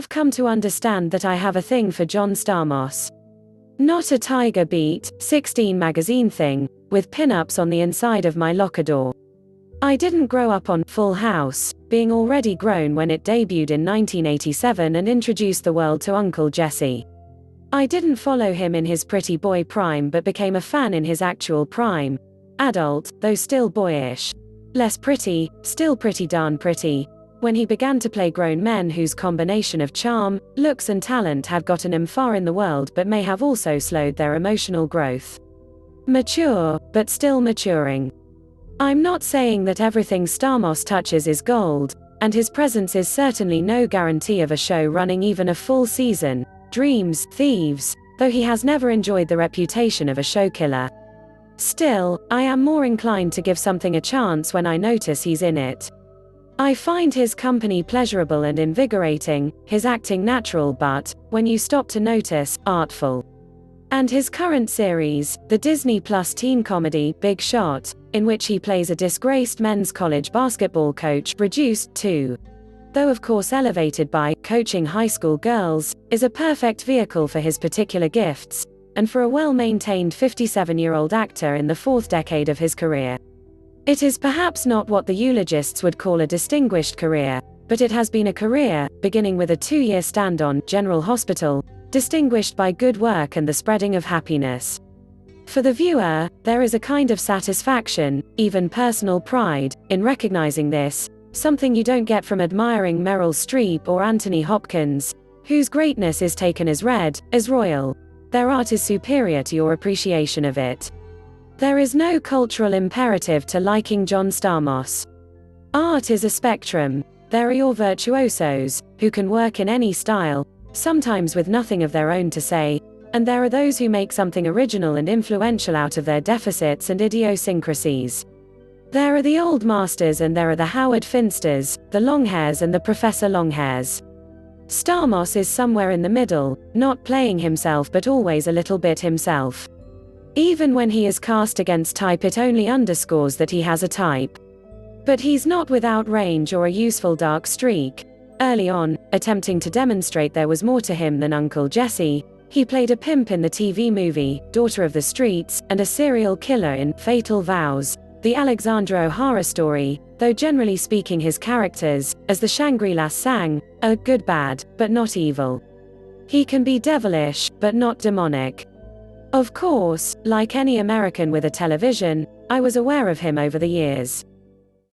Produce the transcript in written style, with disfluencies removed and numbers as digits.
have come to understand that I have a thing for John Stamos. Not a Tiger Beat, 16 magazine thing, with pinups on the inside of my locker door. I didn't grow up on Full House, being already grown when it debuted in 1987 and introduced the world to Uncle Jesse. I didn't follow him in his pretty boy prime but became a fan in his actual prime. Adult, though still boyish. Less pretty, still pretty darn pretty, when he began to play grown men whose combination of charm, looks and talent had gotten him far in the world but may have also slowed their emotional growth. Mature, but still maturing. I'm not saying that everything Stamos touches is gold, and his presence is certainly no guarantee of a show running even a full season. Dreams, Thieves, though he has never enjoyed the reputation of a show killer. Still, I am more inclined to give something a chance when I notice he's in it. I find his company pleasurable and invigorating, his acting natural but, when you stop to notice, artful. And his current series, the Disney Plus teen comedy Big Shot, in which he plays a disgraced men's college basketball coach, reduced to, though of course elevated by, coaching high school girls, is a perfect vehicle for his particular gifts, and for a well-maintained 57-year-old actor in the fourth decade of his career. It is perhaps not what the eulogists would call a distinguished career, but it has been a career, beginning with a 2-year stand on General Hospital, distinguished by good work and the spreading of happiness. For the viewer, there is a kind of satisfaction, even personal pride, in recognizing this, something you don't get from admiring Meryl Streep or Anthony Hopkins, whose greatness is taken as read, as royal. Their art is superior to your appreciation of it. There is no cultural imperative to liking John Stamos. Art is a spectrum. There are your virtuosos, who can work in any style, sometimes with nothing of their own to say, and there are those who make something original and influential out of their deficits and idiosyncrasies. There are the old masters and there are the Howard Finsters, the Longhairs and the Professor Longhairs. Stamos is somewhere in the middle, not playing himself but always a little bit himself. Even when he is cast against type it only underscores that he has a type. But he's not without range or a useful dark streak. Early on, attempting to demonstrate there was more to him than Uncle Jesse, he played a pimp in the TV movie, Daughter of the Streets, and a serial killer in Fatal Vows, the Alexandra O'Hara Story, though generally speaking his characters, as the Shangri-Las sang, are good bad, but not evil. He can be devilish, but not demonic. Of course, like any American with a television, I was aware of him over the years.